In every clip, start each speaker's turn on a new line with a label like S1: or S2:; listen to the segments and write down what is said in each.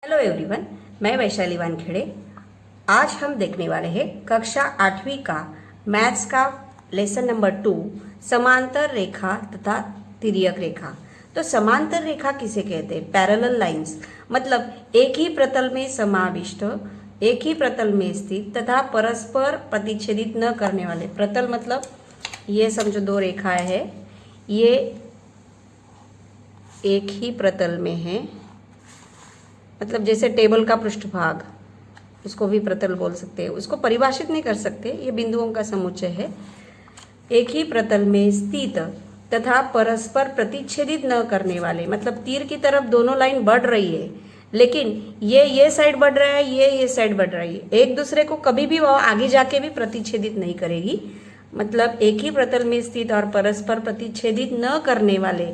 S1: Hello everyone, मैं वैशाली वानखेड़े। आज हम देखने वाले हैं कक्षा 8वीं का मैथ्स का लेसन नंबर 2, समांतर रेखा तथा तिर्यक रेखा। तो समांतर रेखा किसे कहते हैं? पैरेलल लाइंस, मतलब एक ही प्रतल में समाविष्ट, एक ही प्रतल में स्थित तथा परस्पर प्रतिच्छेदित न करने वाले। प्रतल मतलब ये समझो दो रेखाएं हैं, ये एक ही प्रतल में है, मतलब जैसे टेबल का पृष्ठभाग, उसको भी प्रतल बोल सकते हैं। उसको परिभाषित नहीं कर सकते, ये बिंदुओं का समुच्चय है। एक ही प्रतल में स्थित तथा परस्पर प्रतिच्छेदित न करने वाले, मतलब तीर की तरफ दोनों लाइन बढ़ रही है, लेकिन ये साइड बढ़ रहा है, ये साइड बढ़ रही है, एक दूसरे को कभी भी वो आगे जाके भी प्रतिच्छेदित नहीं करेगी। मतलब एक ही प्रतल में स्थित और परस्पर प्रतिच्छेदित न करने वाले।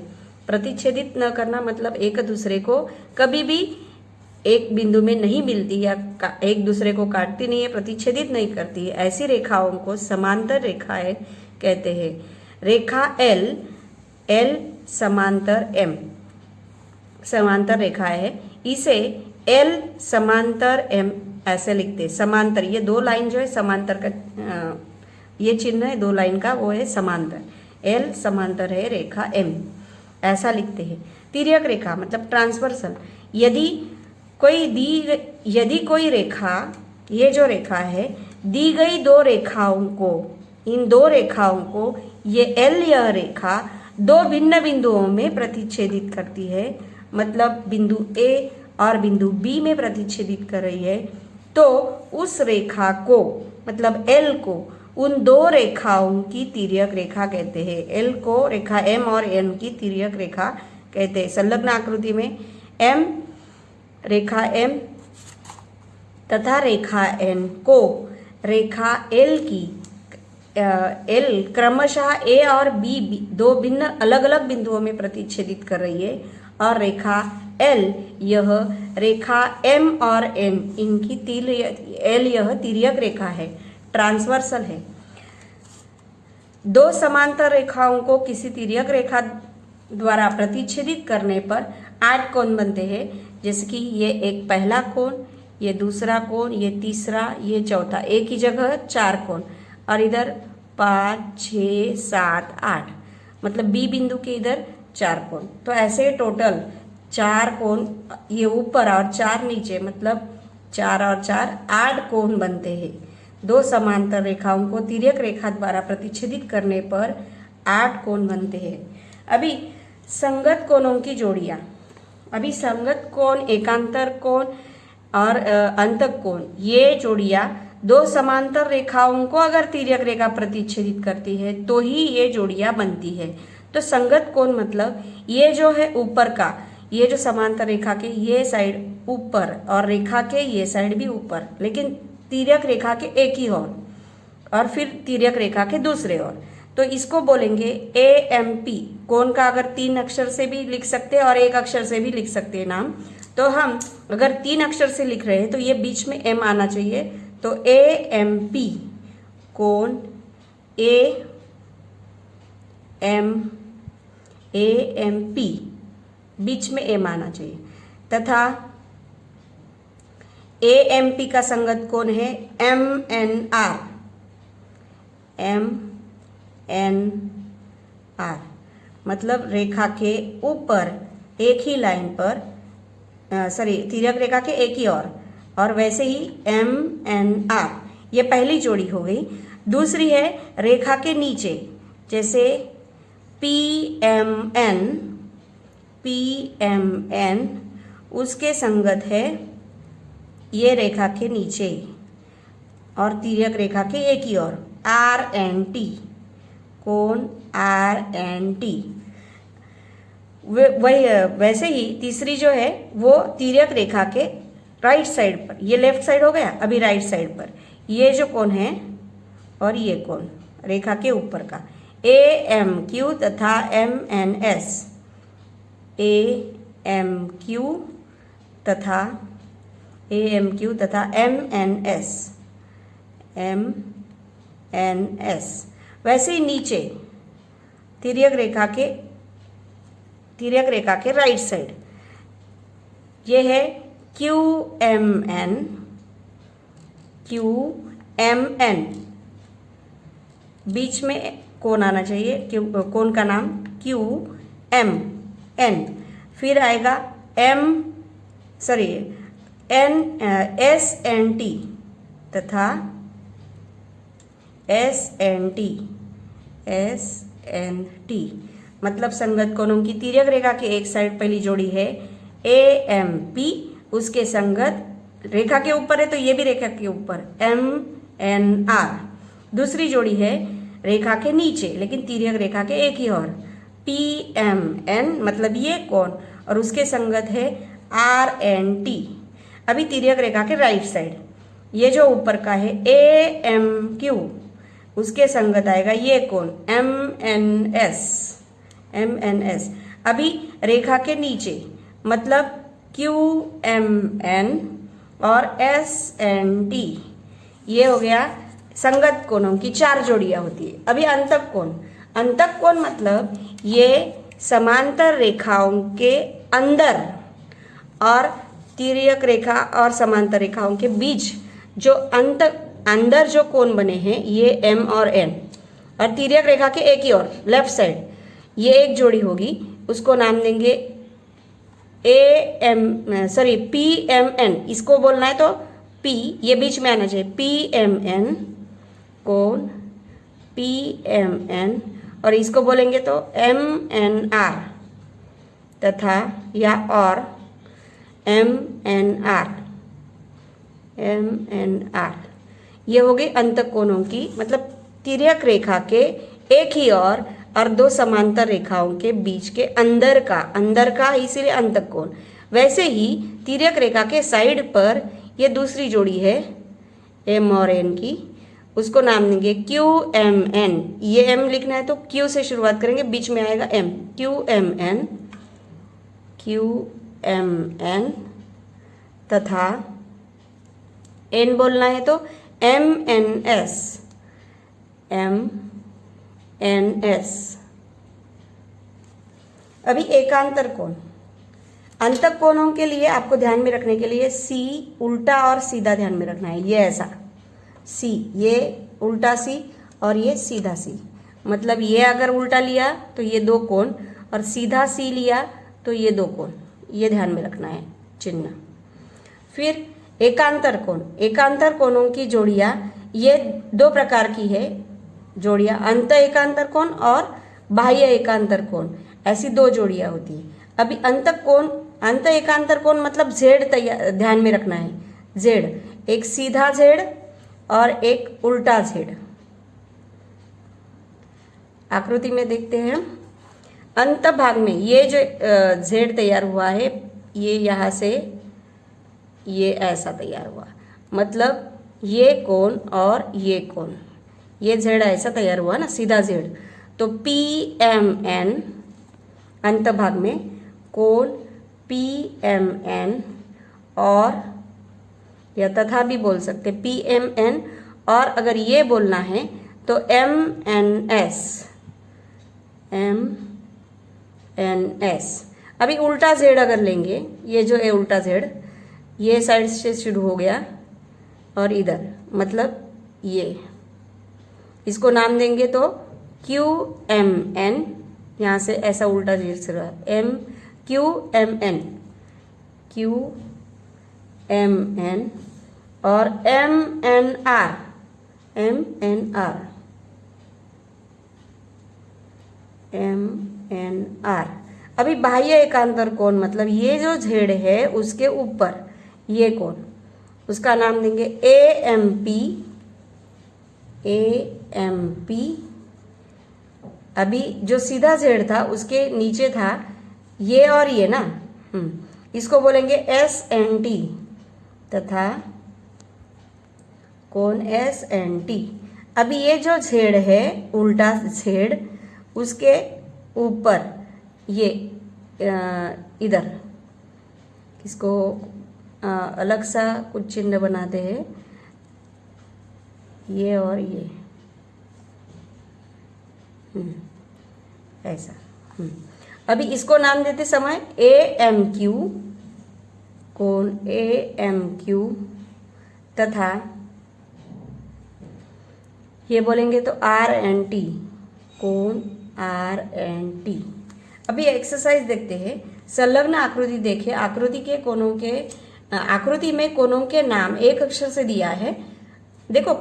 S1: प्रतिच्छेदित न करना मतलब एक दूसरे को कभी भी एक बिंदु में नहीं मिलती या एक दूसरे को काटती नहीं है, प्रतिच्छेदित नहीं करती है, ऐसी रेखाओं को समांतर रेखाएं कहते हैं। रेखा एल समांतर एम समांतर रेखा है, इसे एल समांतर एम ऐसे लिखते हैं। समांतर, ये दो लाइन जो है समांतर का ये चिन्ह है दो लाइन का, वो है समांतर। एल समांतर है रेखा एम, ऐसा लिखते हैं। तिर्यक रेखा मतलब ट्रांसवर्सल, यदि कोई रेखा, ये जो रेखा है, दी गई दो रेखाओं को, इन दो रेखाओं को, ये एल यह रेखा दो भिन्न बिंदुओं में प्रतिच्छेदित करती है, मतलब बिंदु ए और बिंदु बी में प्रतिच्छेदित कर रही है, तो उस रेखा को, मतलब एल को, उन दो रेखाओं की तिर्यक रेखा कहते हैं। एल को, रेखा एम और एन की तिर्यक रेखा कहते हैं। संलग्न आकृति में एम, रेखा एम तथा रेखा एन को रेखा एल की एल क्रमशः ए और बी दो भिन्न अलग अलग बिंदुओं में प्रतिच्छेदित कर रही है, और रेखा एल यह रेखा एम और एन इनकी एल यह तिर्यक रेखा है, ट्रांसवर्सल है। दो समांतर रेखाओं को किसी तिर्यक रेखा द्वारा प्रतिच्छेदित करने पर 8 कोण बनते हैं। जैसे कि ये एक पहला कोण, ये दूसरा कोण, ये तीसरा, ये चौथा, एक ही जगह 4 कोण, और इधर 5, 6, 7, 8, मतलब बी बिंदु के इधर 4 कोण। तो ऐसे टोटल 4 कोण ये ऊपर और 4 नीचे, मतलब 4 और 4 8 कोण बनते हैं। दो समांतर रेखाओं को तिर्यक रेखा द्वारा प्रतिच्छेदित करने पर 8 कोण बनते हैं। अभी संगत कोणों की जोड़ियाँ, अभी संगत कोण, एकांतर कोण और अंतक कोण, ये जोड़ियाँ दो समांतर रेखाओं को अगर तिर्यक रेखा प्रतिच्छेदित करती है तो ही ये जोड़ियाँ बनती है। तो संगत कोण मतलब ये जो है ऊपर का, ये जो समांतर रेखा के ये साइड ऊपर और रेखा के ये साइड भी ऊपर, लेकिन तिर्यक रेखा के एक ही और फिर तिर्यक रेखा के दूसरे ओर, तो इसको बोलेंगे AMP। कोण का अगर 3 अक्षर से भी लिख सकते हैं और 1 अक्षर से भी लिख सकते हैं नाम। तो हम अगर 3 अक्षर से लिख रहे हैं तो ये बीच में M आना चाहिए, तो AMP कोण AMP बीच में M आना चाहिए, तथा AMP का संगत कोण है MNR, मतलब रेखा के ऊपर एक ही लाइन पर, तिर्यक रेखा के एक ही और वैसे ही MNR, ये पहली जोड़ी हो गई। दूसरी है रेखा के नीचे, जैसे PMN उसके संगत है ये रेखा के नीचे और तिर्यक रेखा के एक ही RNT, कोण RNT। वैसे ही तीसरी जो है वो तिर्यक रेखा के राइट साइड पर, ये लेफ्ट साइड हो गया, अभी राइट साइड पर ये जो कोण है और ये कोण रेखा के ऊपर का AMQ तथा MNS, AMQ तथा MNS। वैसे ही नीचे तिर्यक रेखा के राइट साइड ये है Q M N, Q M N, बीच में कौन आना चाहिए, क्यू कौन का नाम क्यू एम एन, फिर आएगा एन एस एन टी तथा एस एन टी, मतलब संगत कोणों की तिर्यक रेखा के एक साइड पहली जोड़ी है ए एम पी, उसके संगत रेखा के ऊपर है तो ये भी रेखा के ऊपर एम एन आर। दूसरी जोड़ी है रेखा के नीचे लेकिन तिर्यक रेखा के एक ही और पी एम एन, मतलब ये कोण, और उसके संगत है आर एन टी। अभी तिर्यक रेखा के राइट साइड ये जो ऊपर का है ए एम क्यू, उसके संगत आएगा ये कोण एम एन एस। अभी रेखा के नीचे मतलब क्यू एम एन और एस एन टी, ये हो गया संगत कोणों की 4 जोड़ियां होती है। अभी अंतक कोण मतलब ये समांतर रेखाओं के अंदर और तिर्यक रेखा और समांतर रेखाओं के बीच जो अंदर जो कोण बने हैं ये एम और एन, और तिर्यक रेखा के एक ही और लेफ्ट साइड ये एक जोड़ी होगी, उसको नाम देंगे पी एम एन। इसको बोलना है तो पी, ये बीच में आना चाहिए, पी एम एन कोण पी एम एन, और इसको बोलेंगे तो एम एन आर तथा या और एम एन आर। ये हो गई अंतक कोणों की, मतलब तिर्यक रेखा के एक ही और 2 समांतर रेखाओं के बीच के अंदर का इसीलिए अंतक कोण। वैसे ही तिर्यक रेखा के साइड पर ये दूसरी जोड़ी है एम और एन की, उसको नाम देंगे क्यू एम एन। ये एम लिखना है तो क्यू से शुरुआत करेंगे, बीच में आएगा एम, क्यू एम एन तथा एन बोलना है तो एम एन एस। अभी एकांतर कोण, अंतक कोणों के लिए आपको ध्यान में रखने के लिए सी उल्टा और सीधा ध्यान में रखना है। ये ऐसा सी, ये उल्टा सी और ये सीधा सी, मतलब ये अगर उल्टा लिया तो ये 2 कोण और सीधा सी लिया तो ये 2 कोण, ये ध्यान में रखना है चिन्ह। फिर एकांतर कोणों की जोड़ियां ये 2 प्रकार की है जोड़ियां, अंत एकांतर कोण और बाह्य एकांतर कोण, ऐसी 2 जोड़ियां होती है। अभी अंत एकांतर कोण मतलब जेड ध्यान में रखना है, जेड, एक सीधा जेड और एक उल्टा जेड। आकृति में देखते हैं अंत भाग में ये जो जेड तैयार हुआ है, ये यहाँ से ये ऐसा तैयार हुआ, मतलब ये कोण और ये कोण, ये जेड ऐसा तैयार हुआ ना, सीधा जेड, तो पी एम एन अंत भाग में कोण पी एम एन, और या तथा भी बोल सकते पी एम एन, और अगर ये बोलना है तो एम एन एस। अभी उल्टा जेड अगर लेंगे, ये जो है उल्टा जेड, ये साइड से शुरू हो गया और इधर मतलब ये, इसको नाम देंगे तो क्यू एम एन, यहाँ से ऐसा उल्टा जेड से रहा एम क्यू एम एन और एम एन आर। अभी बाह्य एकांतर कोण मतलब ये जो जेड है उसके ऊपर ये कोण, उसका नाम देंगे ए एम पी। अभी जो सीधा जेड था उसके नीचे था ये और ये ना, इसको बोलेंगे एस एन टी तथा कोण एस एन टी। अभी ये जो जेड है उल्टा जेड, उसके ऊपर ये इधर इसको अलग सा कुछ चिन्ह बनाते हैं, ये और ये ऐसा। अभी इसको नाम देते समय ए एम क्यू कोण AMQ तथा ये बोलेंगे तो RNT, कोण RNT। अभी एक्सरसाइज देखते हैं। संलग्न आकृति देखिए, आकृति में कोणों के नाम एक अक्षर से दिया है। देखो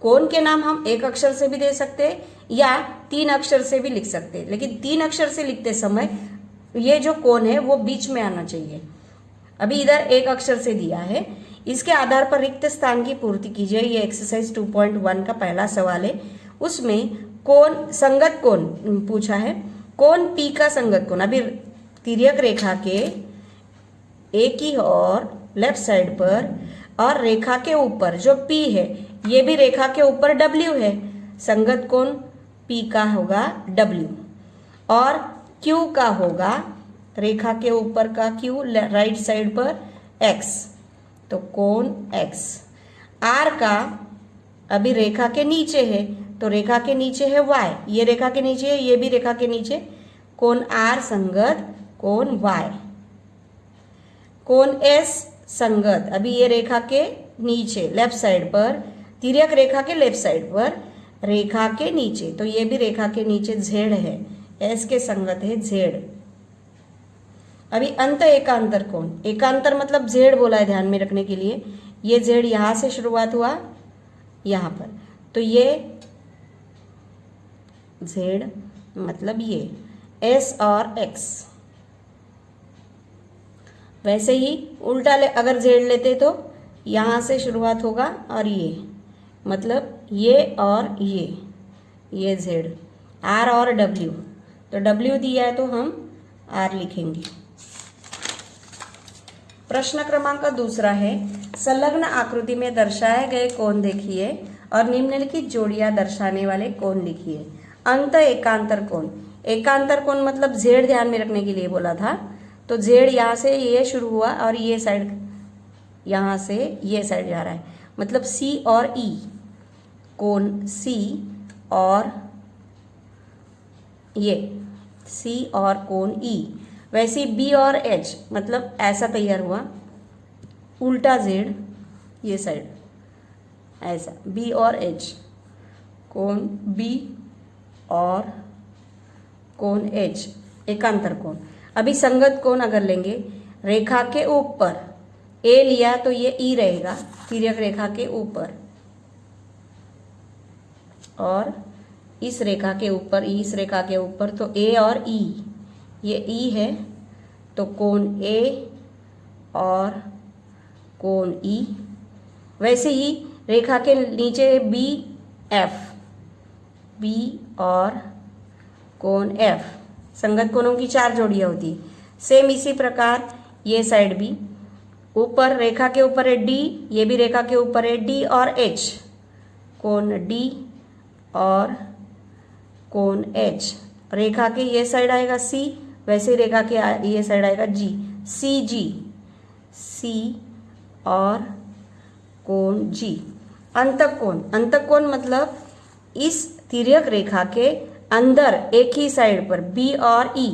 S1: कोण के नाम हम एक अक्षर से भी दे सकते हैं या 3 अक्षर से भी लिख सकते हैं, लेकिन 3 अक्षर से लिखते समय ये जो कोण है वो बीच में आना चाहिए। अभी इधर एक अक्षर से दिया है, इसके आधार पर रिक्त स्थान की पूर्ति कीजिए। ये एक्सरसाइज 2.1 का पहला सवाल है। उसमें कोण संगत कोण पूछा है, कोण P का संगत कोण। अभी तिर्यक रेखा के एक ही और लेफ्ट साइड पर और रेखा के ऊपर जो P है, ये भी रेखा के ऊपर W है, संगत कोण P का होगा W और Q का होगा रेखा के ऊपर का Q राइट साइड पर X, तो कोण X। R का अभी रेखा के नीचे है, तो रेखा के नीचे है Y, ये रेखा के नीचे है, ये भी रेखा के नीचे, कोण R संगत कोण Y। कोण S संगत, अभी ये रेखा के नीचे लेफ्ट साइड पर, तिर्यक रेखा के लेफ्ट साइड पर रेखा के नीचे, तो ये भी रेखा के नीचे Z है, S के संगत है Z। अभी अंत एकांतर कोण, एकांतर मतलब Z बोला है ध्यान में रखने के लिए। ये Z यहां से शुरुआत हुआ यहां पर, तो ये Z मतलब ये S और X। वैसे ही उल्टा अगर Z लेते तो यहां से शुरुआत होगा और ये मतलब ये और ये Z, R और W, तो W दिया है तो हम R लिखेंगे। प्रश्न क्रमांक दूसरा है, संलग्न आकृति में दर्शाए गए कोण देखिए और निम्नलिखित जोड़ियां दर्शाने वाले कोण लिखिए। अंत एकांतर कोण, एकांतर कोण मतलब Z ध्यान में रखने के लिए बोला था, तो Z यहाँ से ये शुरू हुआ और ये साइड यहाँ से ये साइड जा रहा है, मतलब C और E, कोण C और ये C और कोण E। वैसे B और H मतलब ऐसा तैयार हुआ, उल्टा Z ये साइड ऐसा, B और H, कोण B और कोण H, एकांतर कोण। अभी संगत कोण अगर लेंगे, रेखा के ऊपर A लिया तो ये E रहेगा, तिर्यक रेखा के ऊपर, और इस रेखा के ऊपर, इस रेखा के ऊपर, तो A और E, ये E है, तो कोण A और कोण E। वैसे ही रेखा के नीचे B F, B और कोण F, संगत कोणों की 4 जोड़ियां होती है। सेम इसी प्रकार ये साइड भी, ऊपर रेखा के ऊपर है D, ये भी रेखा के ऊपर है D और H, कोण D और कोण H। रेखा के ये साइड आएगा C, वैसे रेखा के ये साइड आएगा G, CG, C और कोण G। अंतःकोण, अंतःकोण मतलब इस तिर्यक रेखा के अंदर एक ही साइड पर B और E,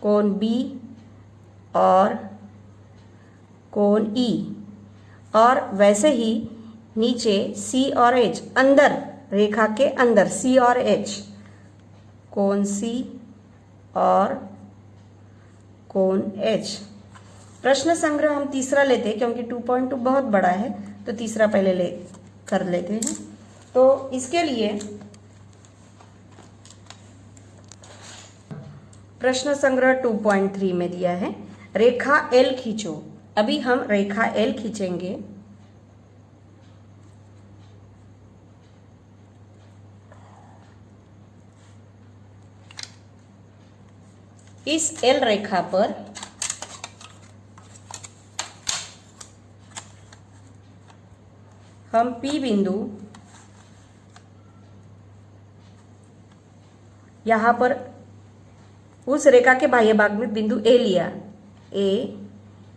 S1: कोण B और कोण E। और वैसे ही नीचे C और H, अंदर रेखा के अंदर C और H, कोण C और कोण H। प्रश्न संग्रह हम तीसरा लेते हैं क्योंकि 2.2 बहुत बड़ा है, तो तीसरा पहले ले कर लेते हैं। तो इसके लिए प्रश्न संग्रह 2.3 में दिया है, रेखा L खींचो। अभी हम रेखा L खींचेंगे। इस L रेखा पर हम P बिंदु यहां पर उस रेखा के बाह्य भाग में बिंदु A लिया,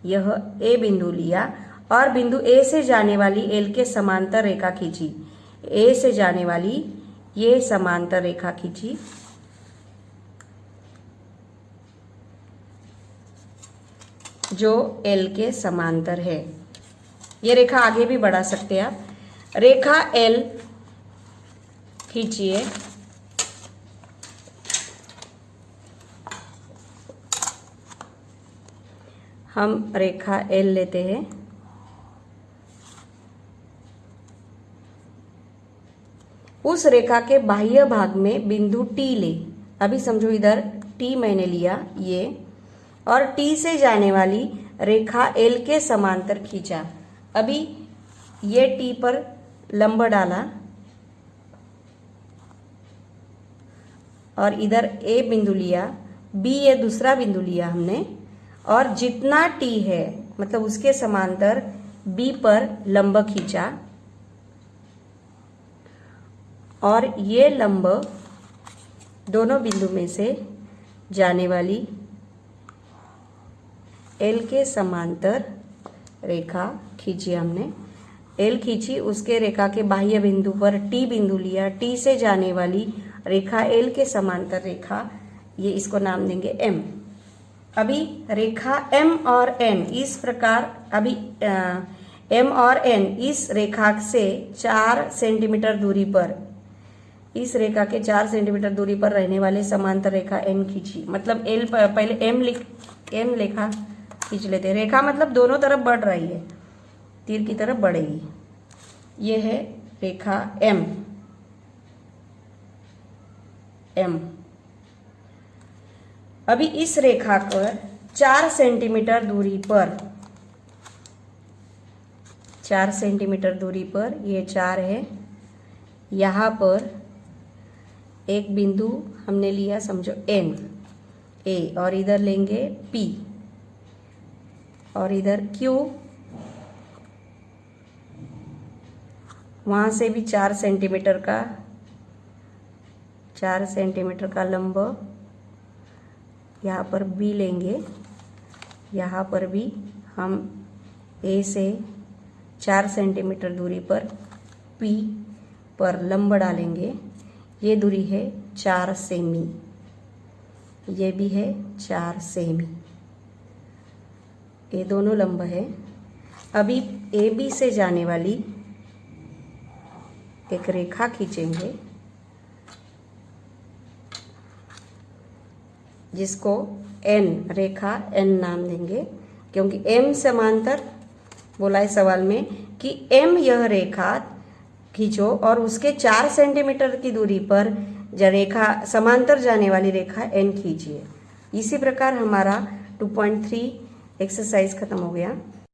S1: यह A बिंदु लिया और बिंदु A से जाने वाली L के समांतर रेखा खींची। A से जाने वाली ये समांतर रेखा खींची। जो एल के समांतर है। ये रेखा आगे भी बढ़ा सकते हैं आप। रेखा एल खींचिए। हम रेखा एल लेते हैं। उस रेखा के बाह्य भाग में बिंदु टी ले। अभी समझो इधर टी मैंने लिया ये, और टी से जाने वाली रेखा एल के समांतर खींचा। अभी ये टी पर लंब डाला और इधर ए बिंदु लिया, बी ये दूसरा बिंदु लिया हमने, और जितना टी है मतलब उसके समांतर बी पर लंब खींचा, और ये लंब दोनों बिंदु में से जाने वाली एल के समांतर रेखा खींची हमने। एल खींची, उसके रेखा के बाह्य बिंदु पर टी बिंदु लिया, टी से जाने वाली रेखा एल के समांतर रेखा, ये इसको नाम देंगे एम। अभी रेखा एम और एन इस प्रकार, अभी एम और एन इस रेखा से 4 सेंटीमीटर दूरी पर, इस रेखा के 4 सेंटीमीटर दूरी पर रहने वाले समांतर रेखा एन खींची। मतलब एल पहले एम रेखा खींच लेते हैं। रेखा मतलब दोनों तरफ बढ़ रही है, तीर की तरफ बढ़ेगी। ये है रेखा एम। अभी इस रेखा पर 4 सेंटीमीटर दूरी पर, 4 सेंटीमीटर दूरी पर, ये 4 है, यहाँ पर एक बिंदु हमने लिया समझो एन ए, और इधर लेंगे पी, और इधर क्यू, वहाँ से भी 4 सेंटीमीटर का लंब, यहाँ पर बी लेंगे, यहाँ पर भी हम ए से 4 सेंटीमीटर दूरी पर पी पर लंब डालेंगे। ये दूरी है 4 सेमी, ये भी है 4 सेमी, ये दोनों लंब है। अभी ए बी से जाने वाली एक रेखा खींचेंगे, जिसको एन, रेखा एन नाम देंगे, क्योंकि एम समांतर बोला है सवाल में कि एम यह रेखा खींचो और उसके 4 सेंटीमीटर की दूरी पर रेखा समांतर जाने वाली रेखा एन खींचिए। इसी प्रकार हमारा 2.3 एक्सरसाइज खत्म हो गया।